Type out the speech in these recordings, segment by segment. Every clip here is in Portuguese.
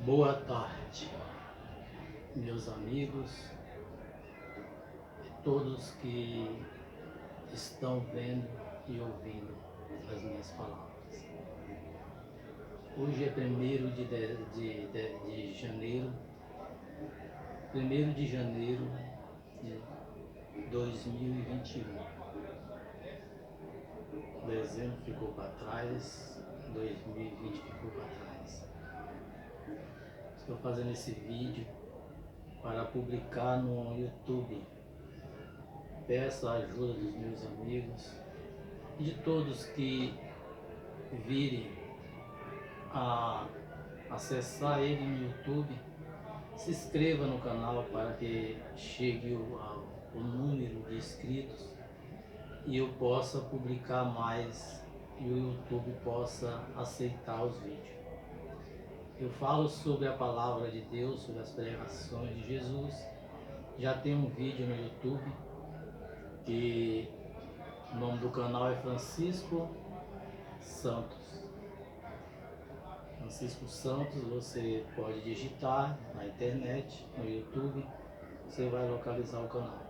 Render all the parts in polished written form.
Boa tarde, meus amigos e todos que estão vendo e ouvindo as minhas palavras. Hoje é 1º de janeiro, 1º de janeiro de 2021. Dezembro ficou para trás, 2020 ficou para trás. Estou fazendo esse vídeo para publicar no YouTube. Peço a ajuda dos meus amigos e de todos que virem a acessar ele no YouTube. Se inscreva no canal para que chegue o número de inscritos e eu possa publicar mais e o YouTube possa aceitar os vídeos. Eu falo sobre a palavra de Deus, sobre as pregações de Jesus. Já tem um vídeo no YouTube que o nome do canal é Francisco Santos. Francisco Santos, você pode digitar na internet, no YouTube, você vai localizar o canal.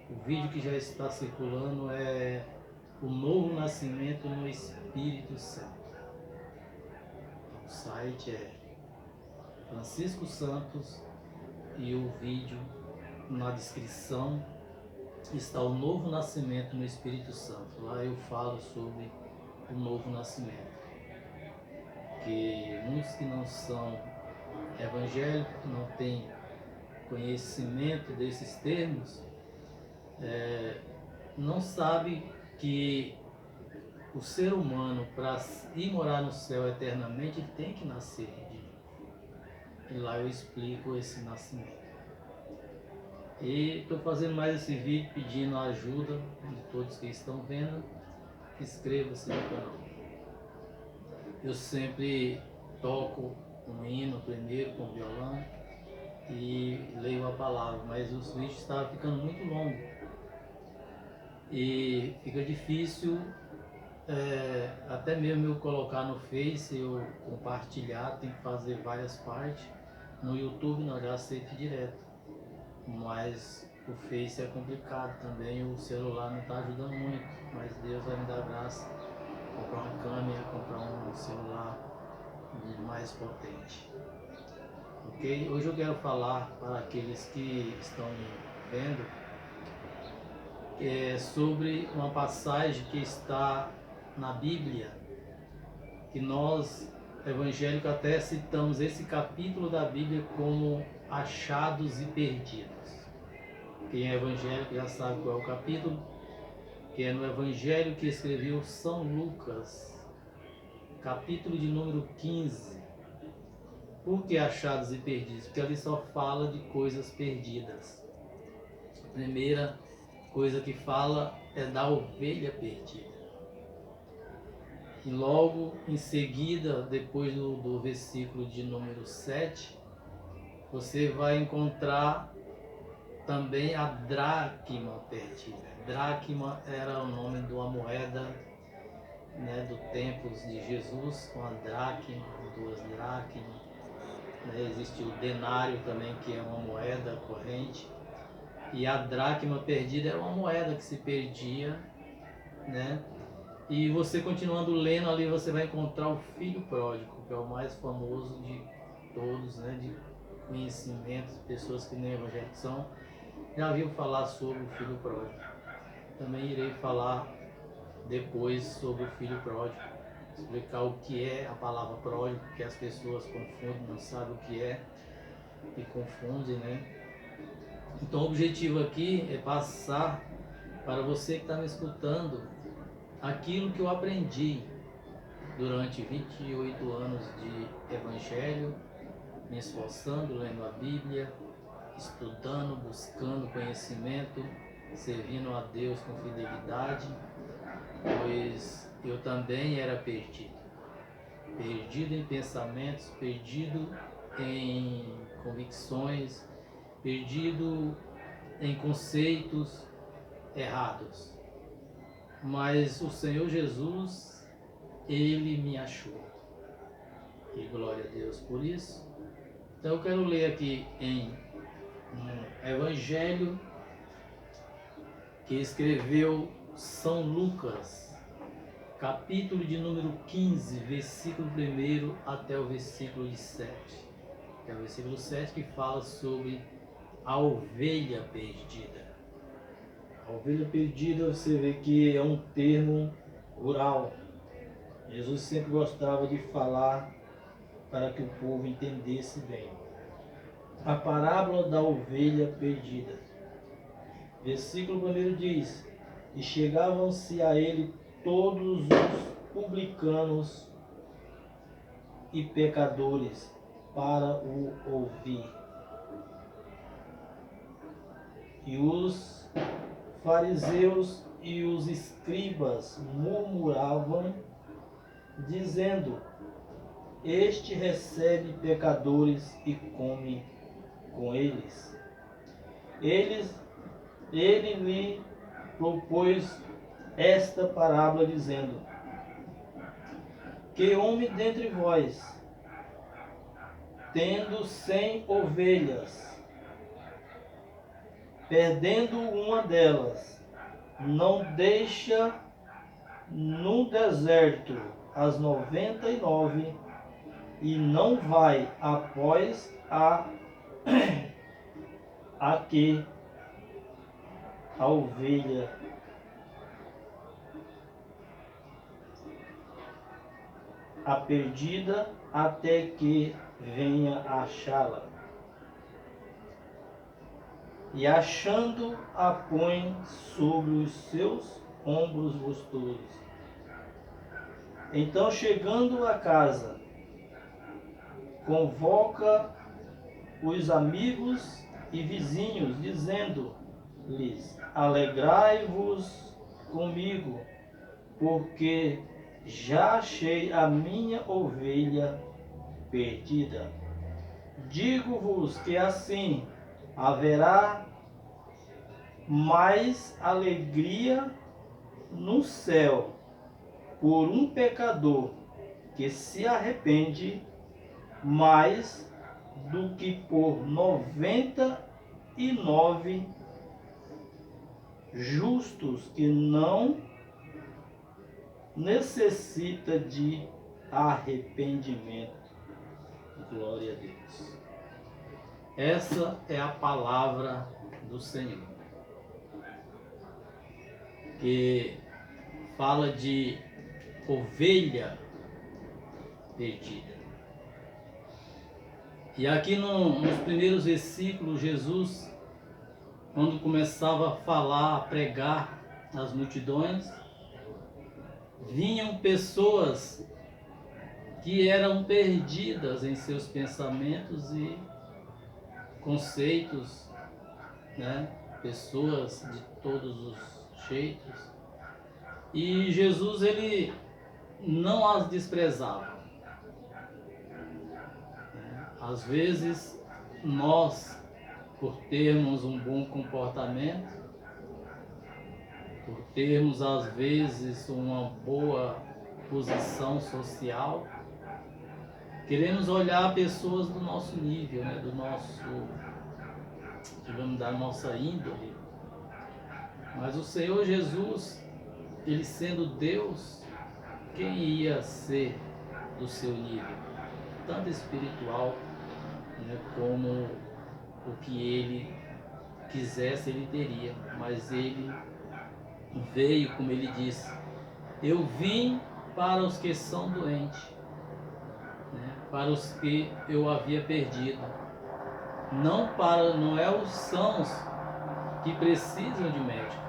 O vídeo que já está circulando é o novo nascimento no Espírito Santo. O site é Francisco Santos e o vídeo na descrição está o novo nascimento no Espírito Santo. Lá eu falo sobre o novo nascimento. Que muitos que não são evangélicos, que não têm conhecimento desses termos, não sabem que o ser humano, para ir morar no céu eternamente, ele tem que nascer de novo. E lá eu explico esse nascimento. E estou fazendo mais esse vídeo pedindo a ajuda de todos que estão vendo. Inscreva-se no canal. Eu sempre toco um hino primeiro com violão e leio a palavra, mas os vídeos estavam ficando muito longos e fica difícil até mesmo eu colocar no Face, eu compartilhar, tem que fazer várias partes. No YouTube não, já aceito direto, mas o Face é complicado também, o celular não está ajudando muito, mas Deus vai me dar graça, comprar uma câmera, comprar um celular mais potente. Ok? Hoje eu quero falar para aqueles que estão me vendo sobre uma passagem que está na Bíblia, que nós evangélicos até citamos esse capítulo da Bíblia como achados e perdidos. Quem é evangélico já sabe qual é o capítulo, que é no Evangelho que escreveu São Lucas, capítulo de número 15. Por que achados e perdidos? Porque ali só fala de coisas perdidas. A primeira coisa que fala é da ovelha perdida. E logo em seguida, depois do versículo de número 7, você vai encontrar também a dracma perdida. Dracma era o nome de uma moeda, né, do templo de Jesus, uma dracma, 2 dracmas. Existe o denário também, que é uma moeda corrente. E a dracma perdida era uma moeda que se perdia, né? E você continuando lendo ali, você vai encontrar o filho pródigo, que é o mais famoso de todos, né? De conhecimentos, pessoas que nem evangélicos são, já viram falar sobre o filho pródigo. Também irei falar depois sobre o filho pródigo, explicar o que é a palavra pródigo, que as pessoas confundem, não sabem o que é e confundem, né? Então o objetivo aqui é passar para você que está me escutando aquilo que eu aprendi durante 28 anos de evangelho, me esforçando, lendo a Bíblia, estudando, buscando conhecimento, servindo a Deus com fidelidade, pois eu também era perdido. Perdido em pensamentos, perdido em convicções, perdido em conceitos errados. Mas o Senhor Jesus, Ele me achou. E glória a Deus por isso. Então eu quero ler aqui no Evangelho que escreveu São Lucas, capítulo de número 15, versículo 1 até o versículo 7. Que é o versículo 7 que fala sobre a ovelha perdida. A ovelha perdida, você vê que é um termo rural. Jesus sempre gostava de falar para que o povo entendesse bem. A parábola da ovelha perdida. Versículo 1 diz: E chegavam-se a ele todos os publicanos e pecadores para o ouvir. E os fariseus e os escribas murmuravam, dizendo: Este recebe pecadores e come com eles. Ele lhe propôs esta parábola, dizendo: Que homem dentre vós, tendo 100 ovelhas, perdendo uma delas, não deixa no deserto as 99 e não vai após a ovelha a perdida até que venha achá-la. E achando, a põe sobre os seus ombros gostosos. Então, chegando a casa, convoca os amigos e vizinhos, dizendo-lhes: Alegrai-vos comigo, porque já achei a minha ovelha perdida. Digo-vos que assim haverá mais alegria no céu por um pecador que se arrepende, mais do que por 99 justos que não necessita de arrependimento. Glória a Deus. Essa é a palavra do Senhor, que fala de ovelha perdida. E aqui nos primeiros versículos, Jesus, quando começava a falar, a pregar às multidões, vinham pessoas que eram perdidas em seus pensamentos e conceitos, né? Pessoas de todos os jeitos. E Jesus, ele não as desprezava. Às vezes, nós, por termos um bom comportamento, por termos às vezes uma boa posição social, queremos olhar pessoas do nosso nível, né? Do nosso, digamos, da nossa índole. Mas o Senhor Jesus, ele sendo Deus, quem ia ser do seu nível, tanto espiritual, né, como o que ele quisesse ele teria, mas ele veio, como ele disse: eu vim para os que são doentes, né, para os que eu havia perdido, não é os sãos que precisam de médico,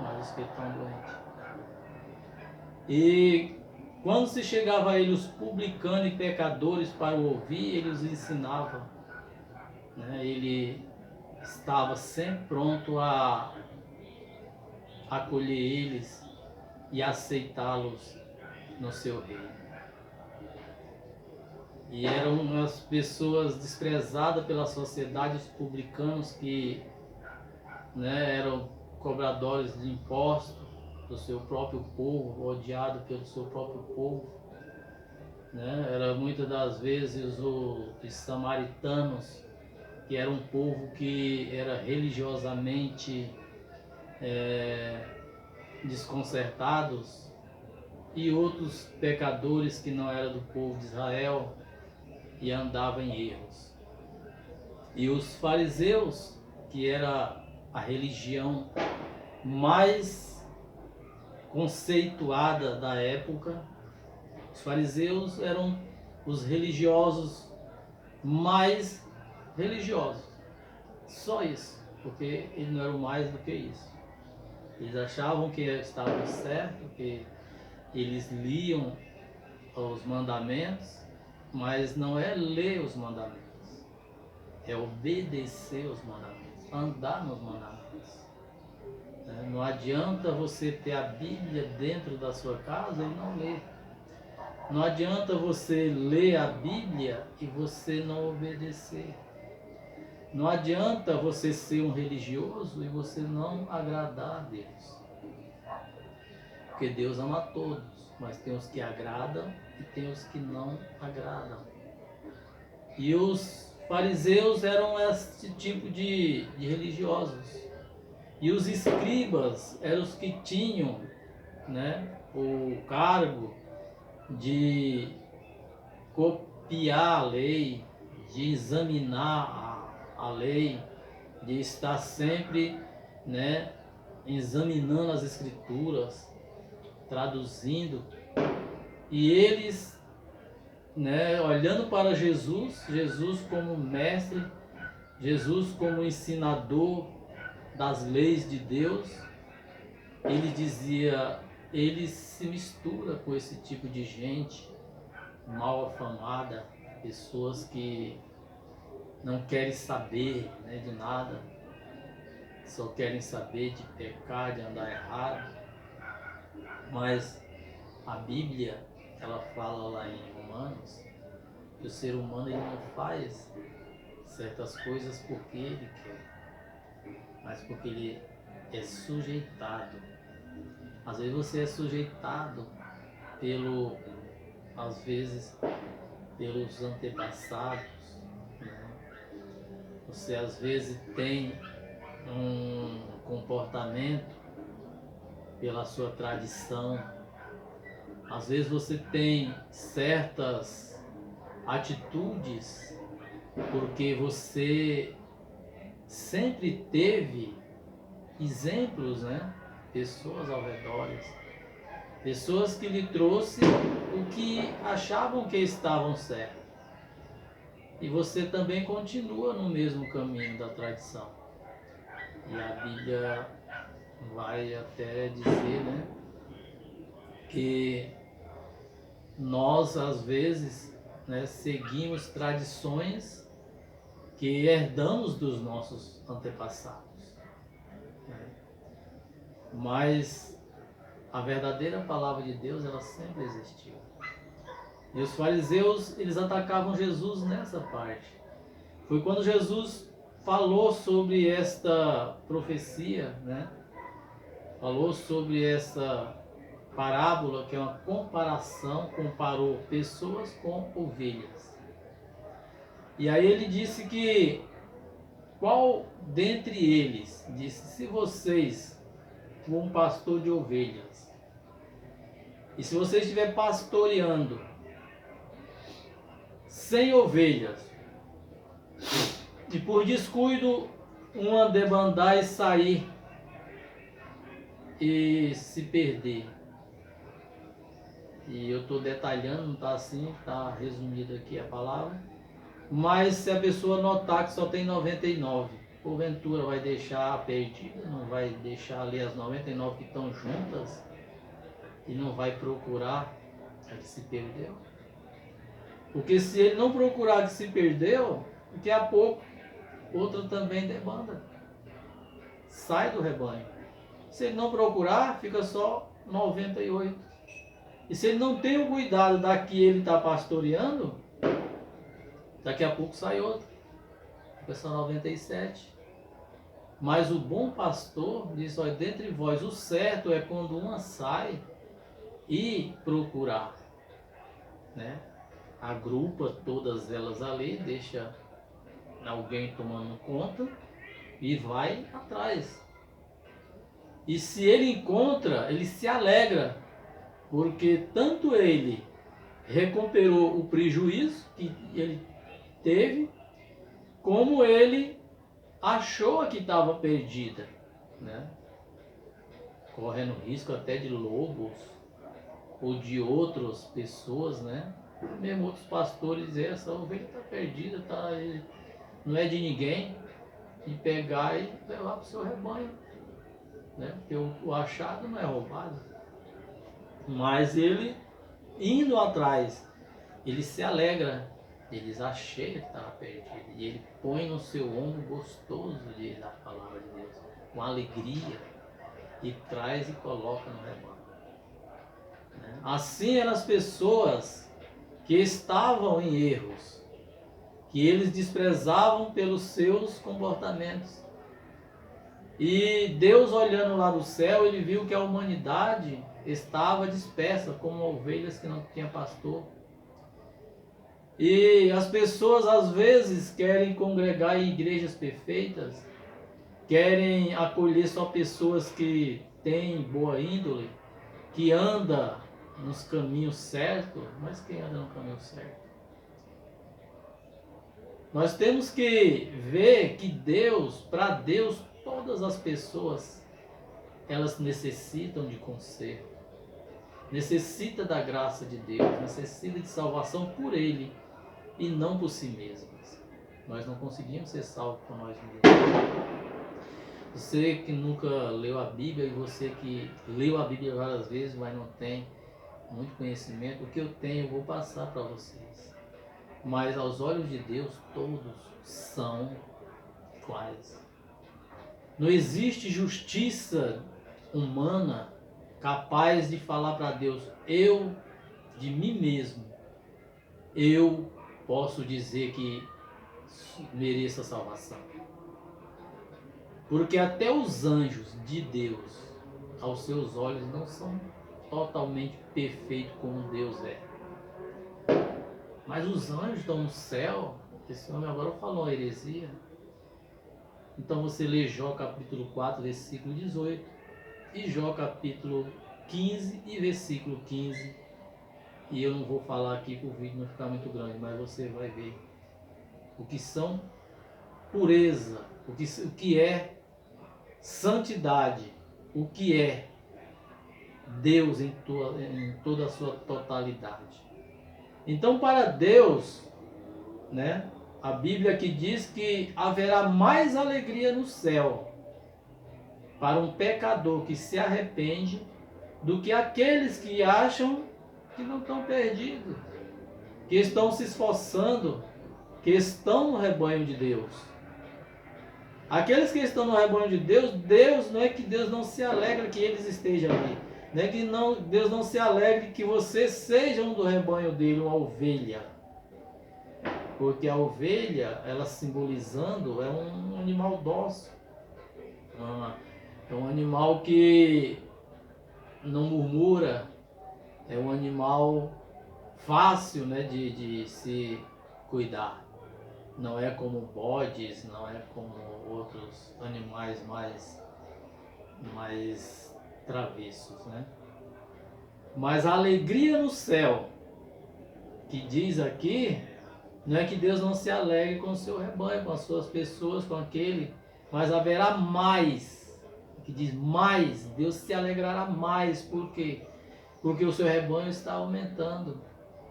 mas os que estão doentes. E quando se chegava a ele os publicanos e pecadores para o ouvir, ele os ensinava, né? Ele estava sempre pronto a acolher eles e aceitá-los no seu reino. E eram umas pessoas desprezadas pela sociedade, os publicanos que, né, eram cobradores de impostos do seu próprio povo, odiado pelo seu próprio povo, né? Era muitas das vezes os samaritanos, que era um povo que era religiosamente desconcertados, e outros pecadores que não eram do povo de Israel e andavam em erros. E os fariseus, que era a religião mais conceituada da época, os fariseus eram os religiosos mais religiosos. Só isso, porque eles não eram mais do que isso. Eles achavam que estavam certos, que eles liam os mandamentos, mas não é ler os mandamentos, é obedecer os mandamentos, andar nos mandamentos. Não adianta você ter a Bíblia dentro da sua casa e não ler. Não adianta você ler a Bíblia e você não obedecer. Não adianta você ser um religioso e você não agradar a Deus. Porque Deus ama todos, mas tem os que agradam e tem os que não agradam. E os fariseus eram esse tipo de religiosos. E os escribas eram os que tinham, né, o cargo de copiar a lei, de examinar a lei, de estar sempre, né, examinando as escrituras, traduzindo. E eles, né, olhando para Jesus, Jesus como mestre, Jesus como ensinador das leis de Deus, ele dizia, ele se mistura com esse tipo de gente mal afamada, pessoas que não querem saber, né, de nada, só querem saber de pecar, de andar errado. Mas a Bíblia, ela fala lá em Romanos que o ser humano ele não faz certas coisas porque ele quer, mas porque ele é sujeitado. Às vezes você é sujeitado às vezes pelos antepassados, né? Você às vezes tem um comportamento pela sua tradição. Às vezes você tem certas atitudes porque você sempre teve exemplos, né? Pessoas ao redor, pessoas que lhe trouxe o que achavam que estavam certos. E você também continua no mesmo caminho da tradição. E a Bíblia vai até dizer, né, que nós às vezes, né, seguimos tradições que herdamos dos nossos antepassados, né? Mas a verdadeira palavra de Deus, ela sempre existiu. E os fariseus, eles atacavam Jesus nessa parte. Foi quando Jesus falou sobre esta profecia, né? Falou sobre essa parábola, que é uma comparação, comparou pessoas com ovelhas. E aí ele disse que, qual dentre eles, disse, se vocês, um pastor de ovelhas, e se você estiver pastoreando 100 ovelhas, e por descuido uma debandar e sair e se perder, e eu estou detalhando, não está assim, está resumido aqui a palavra, mas se a pessoa notar que só tem 99, porventura vai deixar perdida, não vai deixar ali as 99 que estão juntas e não vai procurar a que se perdeu? Porque se ele não procurar a que se perdeu, daqui a pouco outra também debanda, sai do rebanho. Se ele não procurar, fica só 98. E se ele não tem o cuidado da que ele está pastoreando, daqui a pouco sai outra, fica só 97. Mas o bom pastor diz, olha, dentre vós o certo é quando uma sai e procurar, né? agrupa todas elas ali, deixa alguém tomando conta e vai atrás. E se ele encontra, ele se alegra, porque tanto ele recuperou o prejuízo que ele teve, como ele achou a que estava perdida, né? Correndo risco até de lobos ou de outras pessoas, né? Mesmo outros pastores dizer, essa ovelha está perdida, não é de ninguém, e pegar e levar para o seu rebanho, né? Porque o achado não é roubado. Mas ele, indo atrás, ele se alegra, ele diz, achei que estava perdido, e ele põe no seu ombro gostoso da palavra de Deus, com alegria, e traz e coloca no rebanho. Assim eram as pessoas que estavam em erros, que eles desprezavam pelos seus comportamentos. E Deus, olhando lá do céu, ele viu que a humanidade estava dispersa como ovelhas que não tinham pastor. E as pessoas às vezes querem congregar em igrejas perfeitas, querem acolher só pessoas que têm boa índole, que andam nos caminhos certos, mas quem anda no caminho certo? Nós temos que ver que Deus, para Deus, todas as pessoas, elas necessitam de conserto, necessitam da graça de Deus, necessitam de salvação por Ele e não por si mesmas. Nós não conseguimos ser salvos por nós mesmos. Você que nunca leu a Bíblia e você que leu a Bíblia várias vezes, mas não tem muito conhecimento, o que eu tenho eu vou passar para vocês. Mas aos olhos de Deus todos são iguais. Não existe justiça humana capaz de falar para Deus, eu, de mim mesmo, eu posso dizer que mereço a salvação. Porque até os anjos de Deus, aos seus olhos, não são totalmente perfeitos como Deus é. Mas os anjos estão no céu. Esse homem agora falou heresia. Então você lê Jó capítulo 4, versículo 18 e Jó capítulo 15 e versículo 15. E eu não vou falar aqui para o vídeo não ficar muito grande, mas você vai ver o que são pureza, o que é santidade, o que é Deus em toda a sua totalidade. Então, para Deus, né, a Bíblia aqui diz que haverá mais alegria no céu para um pecador que se arrepende do que aqueles que acham que não estão perdidos, que estão se esforçando, que estão no rebanho de Deus. Aqueles que estão no rebanho de Deus, Deus não é que Deus não se alegra que eles estejam ali. Não é que Deus não se alegre que você seja um do rebanho dele, uma ovelha. Porque a ovelha, ela simbolizando, é um animal dócil. É um animal que não murmura. É um animal fácil, né, de se cuidar. Não é como bodes, não é como outros animais mais travessos, né? Mas a alegria no céu, que diz aqui, não é que Deus não se alegre com o seu rebanho, com as suas pessoas, com aquele, mas haverá mais, que diz mais, Deus se alegrará mais, por quê? Porque o seu rebanho está aumentando,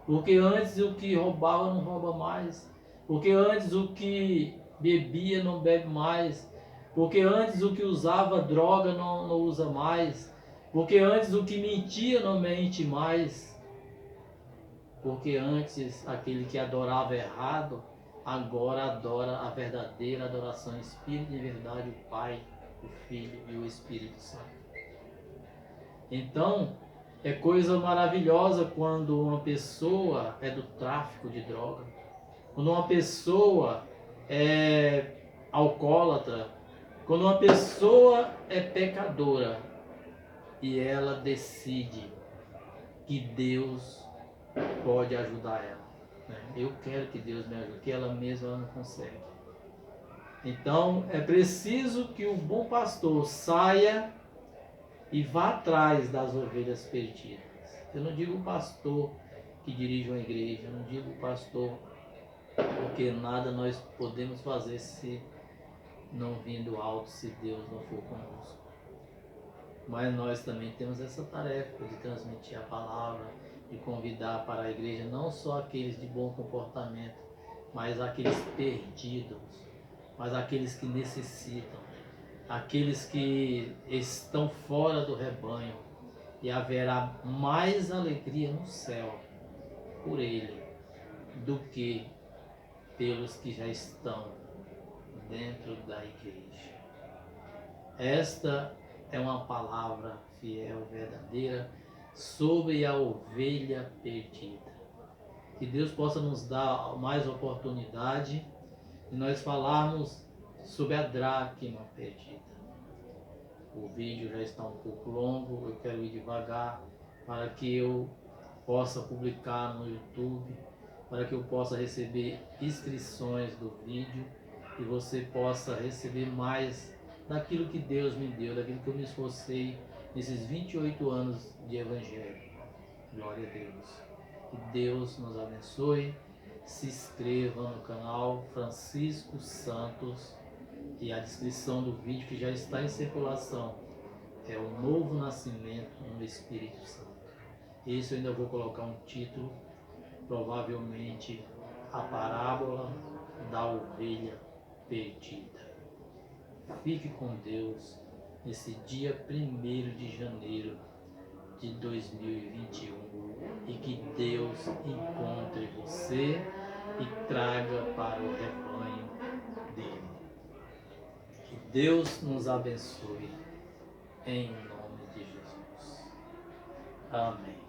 porque antes o que roubava não rouba mais, porque antes o que bebia não bebe mais, porque antes o que usava droga não usa mais, porque antes o que mentia não mente mais, porque antes aquele que adorava errado, agora adora a verdadeira adoração, Espírito de verdade, o Pai, o Filho e o Espírito Santo. Então, é coisa maravilhosa quando uma pessoa é do tráfico de droga, quando uma pessoa é alcoólatra, quando uma pessoa é pecadora e ela decide que Deus pode ajudar ela. né? Eu quero que Deus me ajude, que ela mesma ela não consegue. Então é preciso que o bom pastor saia e vá atrás das ovelhas perdidas. Eu não digo o pastor que dirige uma igreja, eu não digo o pastor porque nada nós podemos fazer se não vir do alto, se Deus não for conosco. Mas nós também temos essa tarefa de transmitir a palavra, de convidar para a igreja não só aqueles de bom comportamento, mas aqueles perdidos, mas aqueles que necessitam, aqueles que estão fora do rebanho, e haverá mais alegria no céu por ele do que pelos que já estão dentro da igreja. Esta é uma palavra fiel, verdadeira, sobre a ovelha perdida. Que Deus possa nos dar mais oportunidade de nós falarmos sobre a dracma perdida. O vídeo já está um pouco longo, eu quero ir devagar para que eu possa publicar no YouTube, para que eu possa receber inscrições do vídeo e você possa receber mais daquilo que Deus me deu, daquilo que eu me esforcei nesses 28 anos de Evangelho. Glória a Deus. Que Deus nos abençoe. Se inscreva no canal Francisco Santos e a descrição do vídeo que já está em circulação é o novo nascimento no Espírito Santo. Esse eu ainda vou colocar um título, provavelmente a parábola da ovelha perdida. Fique com Deus nesse dia 1º de janeiro de 2021 e que Deus encontre você e traga para o rebanho dele. Que Deus nos abençoe em nome de Jesus. Amém.